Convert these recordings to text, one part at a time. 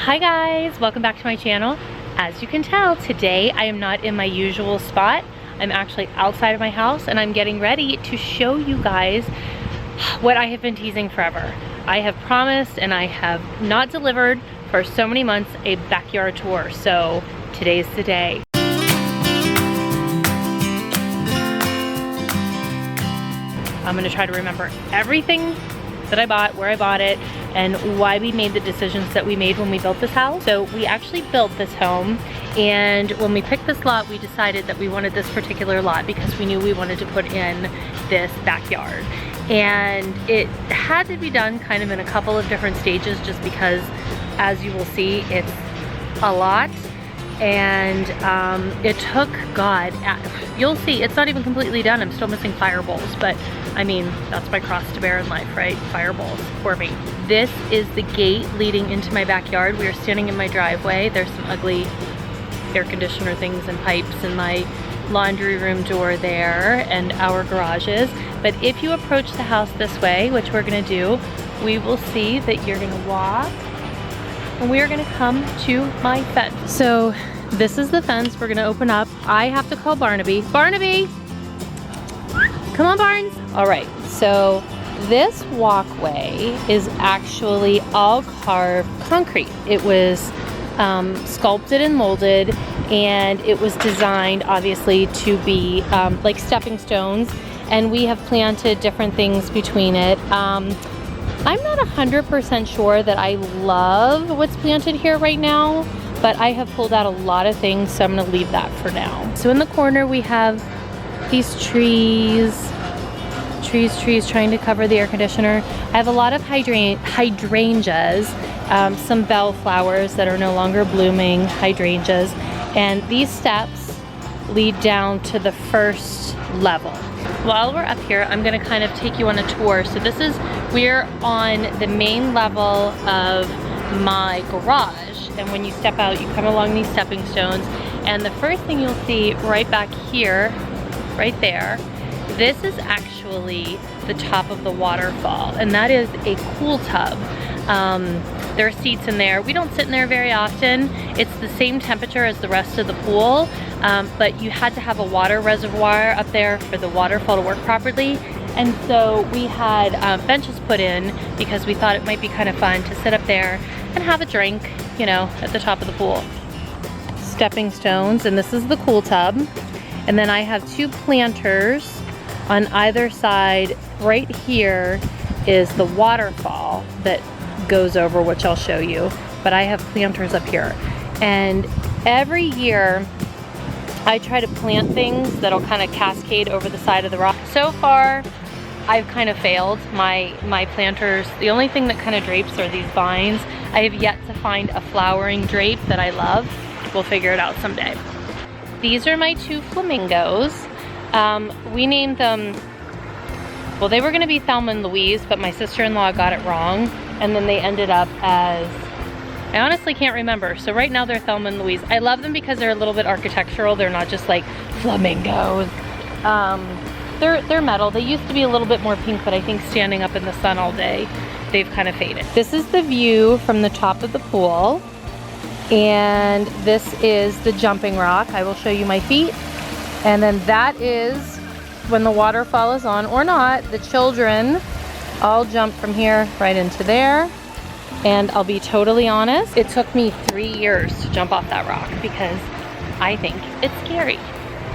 Hi guys, welcome back to my channel. As you can tell, today I am not in my usual spot. I'm actually outside of my house and I'm getting ready to show you guys what I have been teasing forever. I have promised and I have not delivered for so many months a backyard tour, so today's the day. I'm gonna try to remember everything that I bought, where I bought it, and why we made the decisions that we made when we built this house. So we actually built this home, and when we picked this lot, we decided that we wanted this particular lot because we knew we wanted to put in this backyard. And it had to be done kind of in a couple of different stages just because, as you will see, it's a lot. And it took, God, you'll see, it's not even completely done. I'm still missing fire bowls, but I mean, that's my cross to bear in life, right? Fire bowls for me. This is the gate leading into my backyard. We are standing in my driveway. There's some ugly air conditioner things and pipes in my laundry room door there and our garages. But if you approach the house this way, which we're gonna do, we will see that you're gonna walk and we are gonna come to my fence. So this is the fence we're gonna open up. I have to call Barnaby. Barnaby! Come on, Barnes. All right, so this walkway is actually all carved concrete. It was sculpted and molded, and it was designed obviously to be like stepping stones, and we have planted different things between it. I'm not 100% sure that I love what's planted here right now, but I have pulled out a lot of things, so I'm gonna leave that for now. So in the corner we have these trees trying to cover the air conditioner. I have a lot of hydrangeas, some bellflowers that are no longer blooming, hydrangeas, and these steps lead down to the first level. While we're up here, I'm gonna kind of take you on a tour. So we're on the main level of my garage, and when you step out, you come along these stepping stones, and the first thing you'll see right back here, right there, this is actually the top of the waterfall, and that is a cool tub. There are seats in there. We don't sit in there very often. It's the same temperature as the rest of the pool, but you had to have a water reservoir up there for the waterfall to work properly. And so we had benches put in because we thought it might be kind of fun to sit up there and have a drink, you know, at the top of the pool. Stepping stones, and this is the cool tub. And then I have two planters on either side. Right here is the waterfall that goes over, which I'll show you, but I have planters up here. And every year I try to plant things that'll kind of cascade over the side of the rock. So far I've kind of failed. My planters, the only thing that kind of drapes are these vines. I have yet to find a flowering drape that I love. We'll figure it out someday. These are my two flamingos. We named them, well, they were gonna be Thelma and Louise, but my sister-in-law got it wrong, and then they ended up as, I honestly can't remember. So right now they're Thelma and Louise. I love them because they're a little bit architectural. They're not just like flamingos. They're metal. They used to be a little bit more pink, but I think standing up in the sun all day, they've kind of faded. This is the view from the top of the pool. And this is the jumping rock. I will show you my feet. And then that is when the waterfall is on or not, the children all jump from here right into there. And I'll be totally honest, it took me 3 years to jump off that rock because I think it's scary.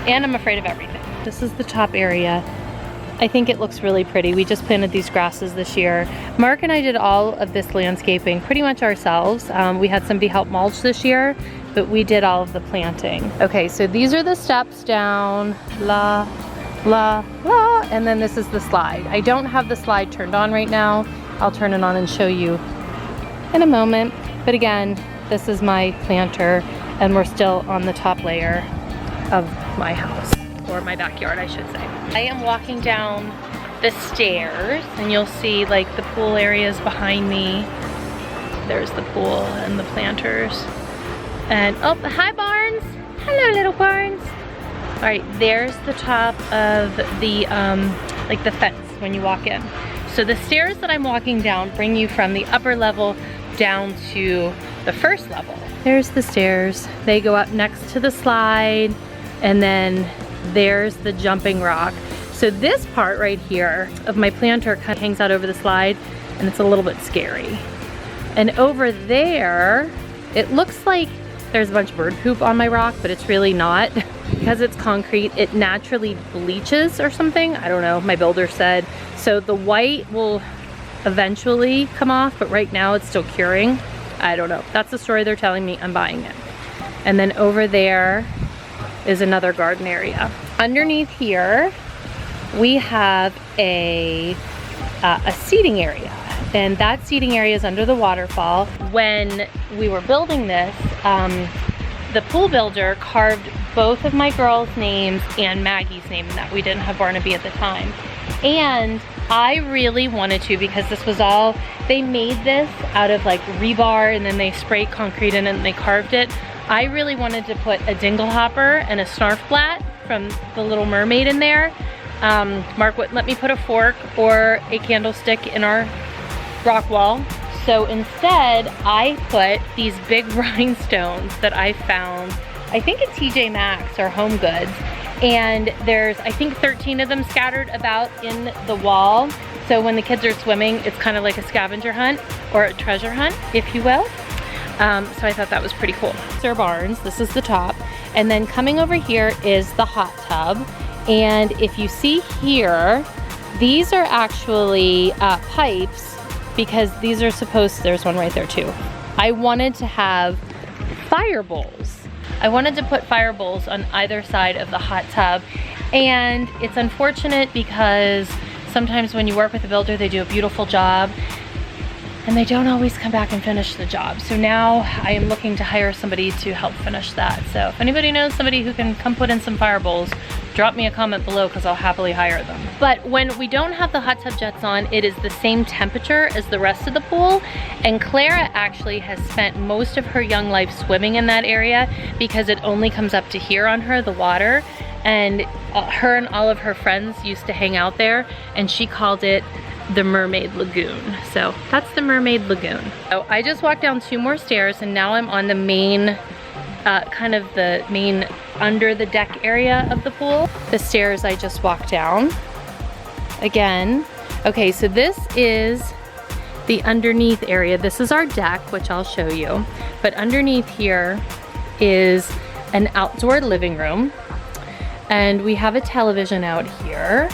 And I'm afraid of everything. This is the top area. I think it looks really pretty. We just planted these grasses this year. Mark and I did all of this landscaping pretty much ourselves. We had somebody help mulch this year, but we did all of the planting. Okay, so these are the steps down, la, la, la, and then this is the slide. I don't have the slide turned on right now. I'll turn it on and show you in a moment. But again, this is my planter, and we're still on the top layer of my house. Or my backyard, I should say. I am walking down the stairs, and you'll see like the pool areas behind me. There's the pool and the planters. And oh, hi Barnes! Hello little Barnes! All right, there's the top of the like the fence when you walk in. So the stairs that I'm walking down bring you from the upper level down to the first level. There's the stairs. They go up next to the slide, and then there's the jumping rock. So this part right here of my planter kind of hangs out over the slide, and it's a little bit scary. And over there, it looks like there's a bunch of bird poop on my rock, but it's really not. Because it's concrete, it naturally bleaches or something. I don't know, my builder said. So the white will eventually come off, but right now it's still curing. I don't know. That's the story they're telling me. I'm buying it. And then over there is another garden area. Underneath here, we have a seating area. And that seating area is under the waterfall. When we were building this, the pool builder carved both of my girls' names and Maggie's name, and that we didn't have Barnaby at the time. And I really wanted to, because this was all, they made this out of like rebar, and then they sprayed concrete in it and they carved it. I really wanted to put a dingle hopper and a snarf blat from The Little Mermaid in there. Mark wouldn't let me put a fork or a candlestick in our rock wall. So instead, I put these big rhinestones that I found, I think at TJ Maxx or Home Goods. And there's, I think 13 of them scattered about in the wall. So when the kids are swimming, it's kind of like a scavenger hunt or a treasure hunt, if you will. So I thought that was pretty cool. Sir Barnes, this is the top. And then coming over here is the hot tub. And if you see here, these are actually pipes, because these are supposed, there's one right there too. I wanted to have fire bowls. I wanted to put fire bowls on either side of the hot tub. And it's unfortunate because sometimes when you work with a builder, they do a beautiful job and they don't always come back and finish the job. So now I am looking to hire somebody to help finish that. So if anybody knows somebody who can come put in some fire bowls, drop me a comment below, because I'll happily hire them. But when we don't have the hot tub jets on, it is the same temperature as the rest of the pool. And Clara actually has spent most of her young life swimming in that area, because it only comes up to here on her, the water. And her and all of her friends used to hang out there, and she called it the Mermaid Lagoon. So that's the Mermaid Lagoon. So I just walked down 2 more stairs, and now I'm on the main, kind of the main under the deck area of the pool. The stairs I just walked down again. Okay, so this is the underneath area. This is our deck, which I'll show you. But underneath here is an outdoor living room. And we have a television out here.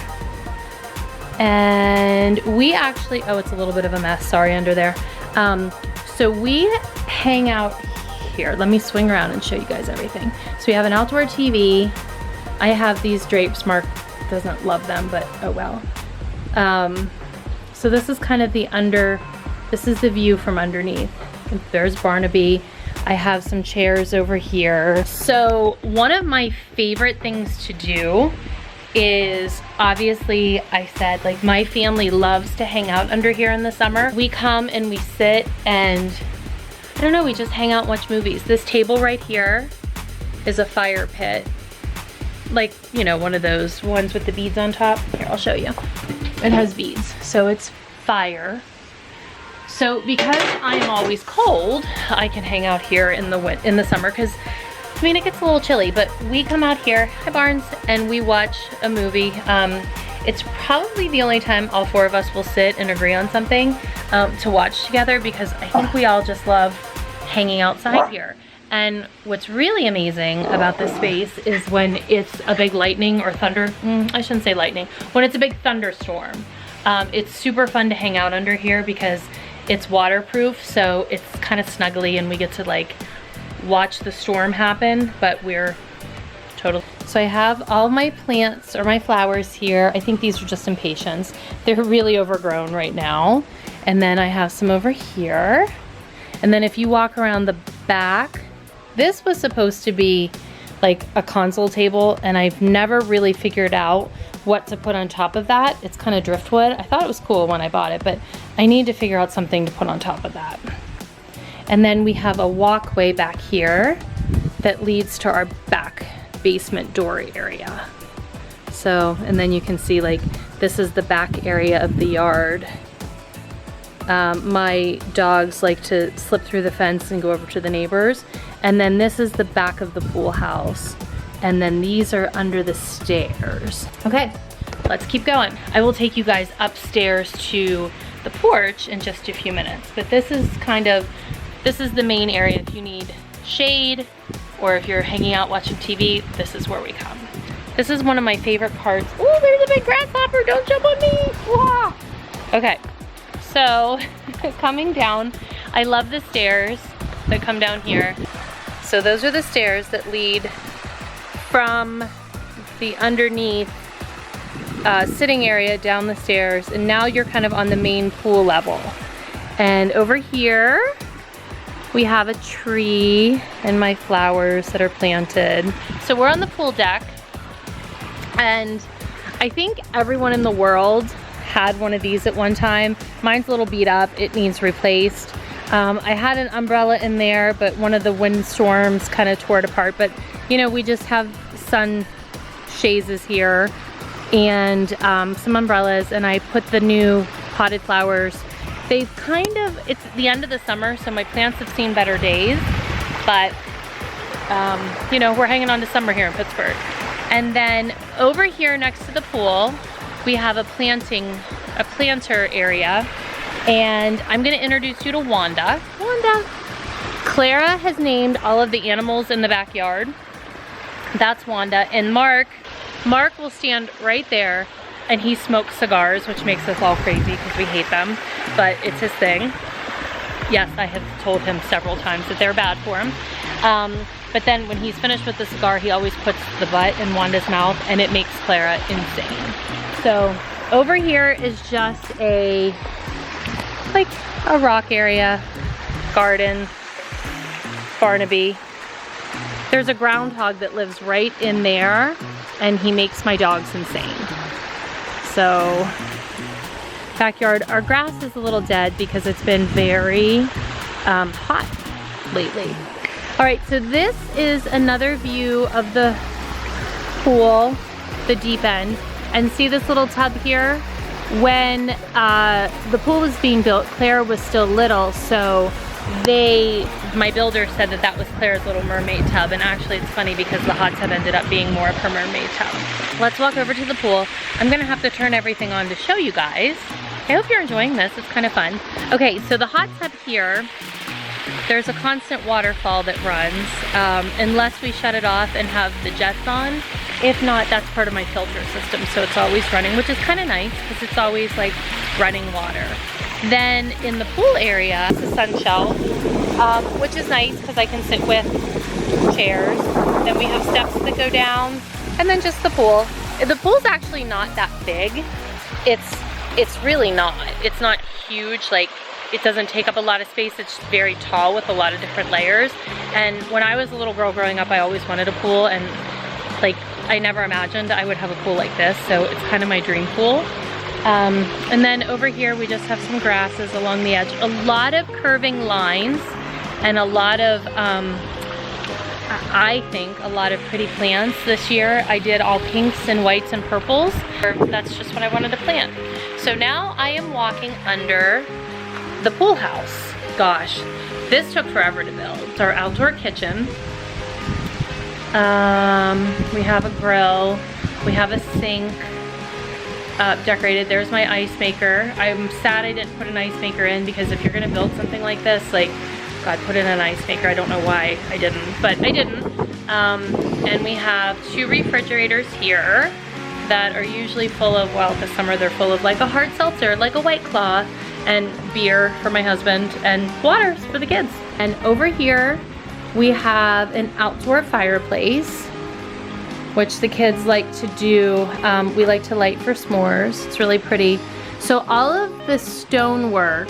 And we actually, oh, it's a little bit of a mess, sorry, under there. So we hang out here. Let me swing around and show you guys everything. So we have an outdoor TV. I have these drapes. Mark doesn't love them, but oh well. So this is kind of the this is the view from underneath. There's Barnaby. I have some chairs over here. So one of my favorite things to do is, obviously, I said, like, my family loves to hang out under here in the summer. We come and we sit and, I don't know, we just hang out and watch movies. This table right here is a fire pit. Like, you know, one of those ones with the beads on top. Here, I'll show you. It has beads, so it's fire. So because I'm always cold, I can hang out here in the summer, because I mean, it gets a little chilly, but we come out here, hi Barnes, and we watch a movie. It's probably the only time all 4 of us will sit and agree on something to watch together, because I think we all just love hanging outside here. And what's really amazing about this space is when it's a big lightning or thunder, I shouldn't say lightning, when it's a big thunderstorm. It's super fun to hang out under here because it's waterproof, so it's kind of snuggly and we get to like watch the storm happen, but we're totally. So I have all my plants or my flowers here. I think these are just impatiens. They're really overgrown right now. And then I have some over here. And then if you walk around the back, this was supposed to be like a console table, and I've never really figured out what to put on top of that. It's kind of driftwood. I thought it was cool when I bought it, but I need to figure out something to put on top of that. And then we have a walkway back here that leads to our back basement door area. So, and then you can see like, this is the back area of the yard. My dogs like to slip through the fence and go over to the neighbors. And then this is the back of the pool house. And then these are under the stairs. Okay, let's keep going. I will take you guys upstairs to the porch in just a few minutes. But this is the main area if you need shade or if you're hanging out watching TV, this is where we come. This is one of my favorite parts. Oh, there's a big grasshopper, don't jump on me. Wah! Okay, so coming down, I love the stairs that come down here. So those are the stairs that lead from the underneath sitting area down the stairs, and now you're kind of on the main pool level. And over here, we have a tree and my flowers that are planted. So we're on the pool deck, and I think everyone in the world had one of these at one time. Mine's a little beat up, it needs replaced. I had an umbrella in there, but one of the windstorms kind of tore it apart. But you know, we just have sun shades here and some umbrellas, and I put the new potted flowers. They've it's the end of the summer, so my plants have seen better days, but you know, we're hanging on to summer here in Pittsburgh. And then over here next to the pool, we have a planter area, and I'm gonna introduce you to Wanda. Wanda. Clara has named all of the animals in the backyard. That's Wanda. And Mark will stand right there, and he smokes cigars, which makes us all crazy because we hate them, but it's his thing. Yes, I have told him several times that they're bad for him. But then when he's finished with the cigar, he always puts the butt in Wanda's mouth, and it makes Clara insane. So over here is just like a rock area, garden, Barnaby. There's a groundhog that lives right in there, and he makes my dogs insane. So, backyard, our grass is a little dead because it's been very hot lately. All right, so this is another view of the pool, the deep end. And see this little tub here? When the pool was being built, Claire was still little, so my builder said that that was Claire's little mermaid tub, and actually it's funny because the hot tub ended up being more of her mermaid tub. Let's walk over to the pool. I'm gonna have to turn everything on to show you guys. I hope you're enjoying this, it's kind of fun. Okay, so the hot tub here, there's a constant waterfall that runs, unless we shut it off and have the jets on. If not, that's part of my filter system, so it's always running, which is kind of nice because it's always like running water. Then in the pool area, it's a sun shelf, which is nice because I can sit with chairs. Then we have steps that go down, and then just the pool. The pool's actually not that big. It's really not. It's not huge, like it doesn't take up a lot of space. It's very tall with a lot of different layers. And when I was a little girl growing up, I always wanted a pool, and like I never imagined I would have a pool like this, so it's kind of my dream pool. And then over here we just have some grasses along the edge. A lot of curving lines and a lot of, I think, a lot of pretty plants this year. I did all pinks and whites and purples. That's just what I wanted to plant. So now I am walking under the pool house. Gosh, this took forever to build. It's our outdoor kitchen. We have a grill, we have a sink decorated. There's my ice maker. I'm sad I didn't put an ice maker in, because if you're gonna build something like this, like, God, put in an ice maker. I don't know why I didn't, but I didn't. And we have 2 refrigerators here that are usually full of, well, this summer they're full of like a hard seltzer, like a White Claw, and beer for my husband, and waters for the kids. And over here, we have an outdoor fireplace, which the kids like to do. We like to light for s'mores. It's really pretty. So all of the stonework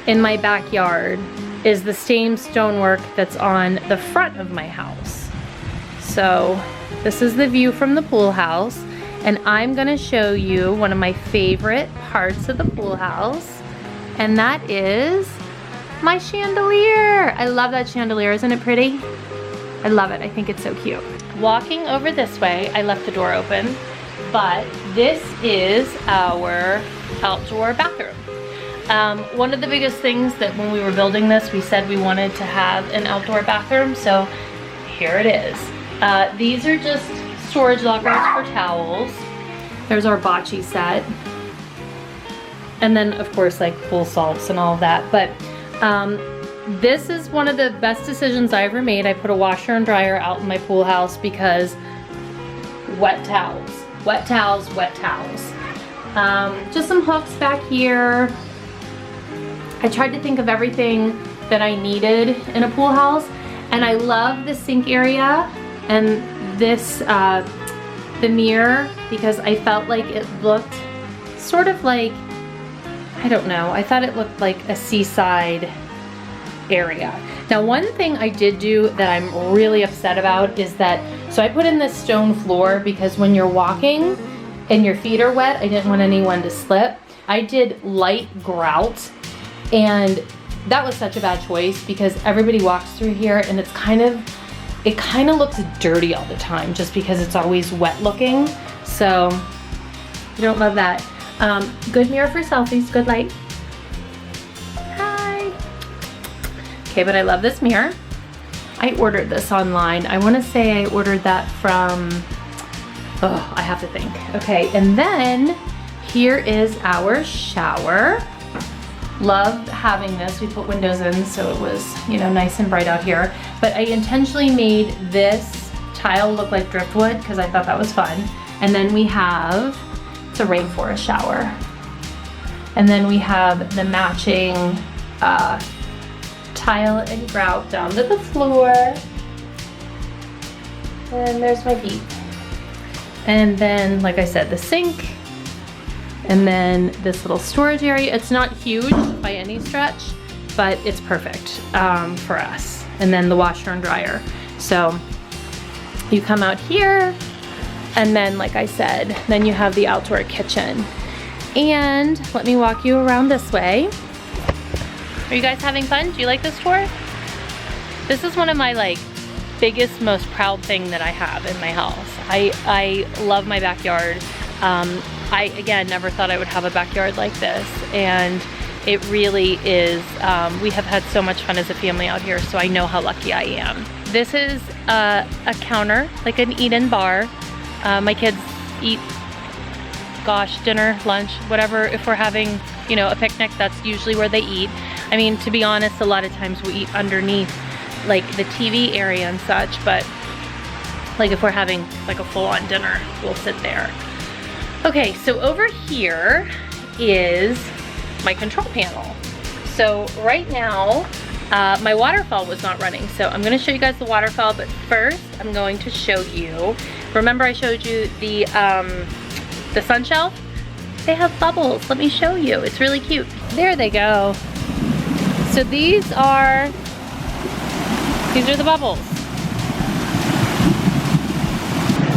in my backyard is the same stonework that's on the front of my house. So this is the view from the pool house, and I'm gonna show you one of my favorite parts of the pool house, and that is my chandelier. I love that chandelier, isn't it pretty? I love it, I think it's so cute. Walking over this way, I left the door open, but this is our outdoor bathroom. One of the biggest things that when we were building this, we said we wanted to have an outdoor bathroom, so here it is. These are just storage lockers for towels. There's our bocce set. And then of course like pool salts and all of that. But this is one of the best decisions I ever made. I put a washer and dryer out in my pool house because wet towels, wet towels, wet towels. Just some hooks back here. I tried to think of everything that I needed in a pool house, and I love the sink area and this, the mirror, because I felt like it looked sort of like, I don't know, I thought it looked like a seaside area. Now one thing I did do that I'm really upset about is that, so I put in this stone floor because when you're walking and your feet are wet, I didn't want anyone to slip. I did light grout, and that was such a bad choice because everybody walks through here and it kind of looks dirty all the time just because it's always wet looking. So I don't love that. Good mirror for selfies, good light. Hi. Okay, but I love this mirror. I ordered this online. I want to say I ordered that from, oh, I have to think. Okay, and then here is our shower. Love having this. We put windows in so it was, you know, nice and bright out here. But I intentionally made this tile look like driftwood because I thought that was fun. And then we have, it's a rainforest shower. And then we have the matching tile and grout down to the floor. And there's my feet. And then, like I said, the sink. And then this little storage area. It's not huge by any stretch, but it's perfect for us. And then the washer and dryer. So you come out here, and then like I said, then you have the outdoor kitchen. And let me walk you around this way. Are you guys having fun? Do you like this tour? This is one of my like biggest, most proud thing that I have in my house. I love my backyard. I, again, never thought I would have a backyard like this, and it really is, we have had so much fun as a family out here, so I know how lucky I am. This is a counter, like an eat-in bar. My kids eat, gosh, dinner, lunch, whatever. If we're having, you know, a picnic, that's usually where they eat. I mean, to be honest, a lot of times we eat underneath, like the TV area and such, but like if we're having like a full-on dinner, we'll sit there. Okay, so over here is my control panel. So right now, my waterfall was not running. So I'm gonna show you guys the waterfall, but first I'm going to show you, remember I showed you the sun shelf? They have bubbles, let me show you. It's really cute. There they go. So these are the bubbles.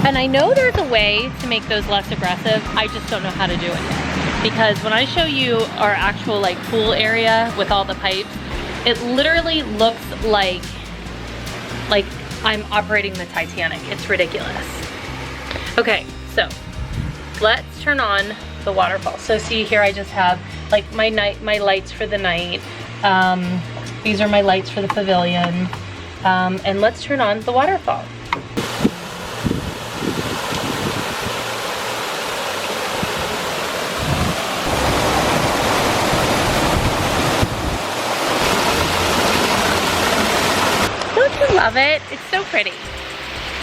And I know there's a way to make those less aggressive. I just don't know how to do it yet. Because when I show you our actual like pool area with all the pipes, it literally looks like I'm operating the Titanic. It's ridiculous. Okay, so let's turn on the waterfall. So see here I just have like my lights for the night. These are my lights for the pavilion. And let's turn on the waterfall. Love it. It's so pretty.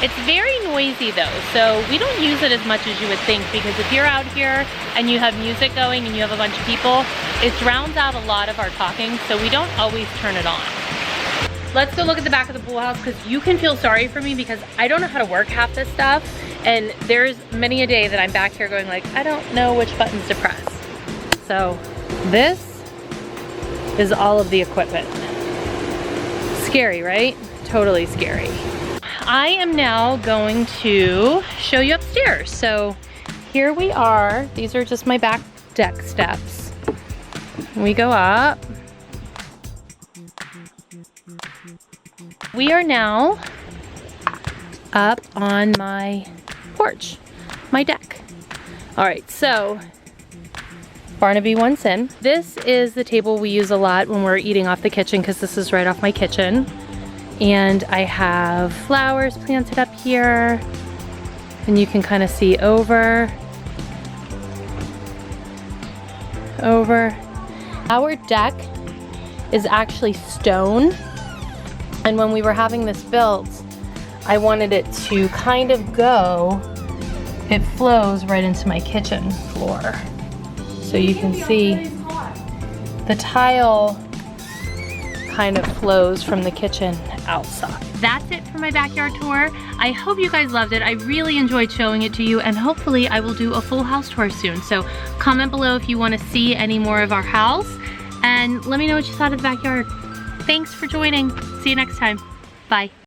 It's very noisy though, so we don't use it as much as you would think, because if you're out here and you have music going and you have a bunch of people, it drowns out a lot of our talking, so we don't always turn it on. Let's go look at the back of the pool house, because you can feel sorry for me because I don't know how to work half this stuff, and there's many a day that I'm back here going like, I don't know which buttons to press. So this is all of the equipment. Scary, right? Totally scary. I am now going to show you upstairs. So here we are. These are just my back deck steps. We go up. We are now up on my porch, my deck. All right, so Barnaby wants in. This is the table we use a lot when we're eating off the kitchen because this is right off my kitchen. And I have flowers planted up here. And you can kind of see over. Our deck is actually stone. And when we were having this built, I wanted it to kind of go, it flows right into my kitchen floor. So you can see the tile kind of flows from the kitchen outside. That's it for my backyard tour. I hope you guys loved it. I really enjoyed showing it to you, and hopefully I will do a full house tour soon. So comment below if you want to see any more of our house, and let me know what you thought of the backyard. Thanks for joining. See you next time. Bye.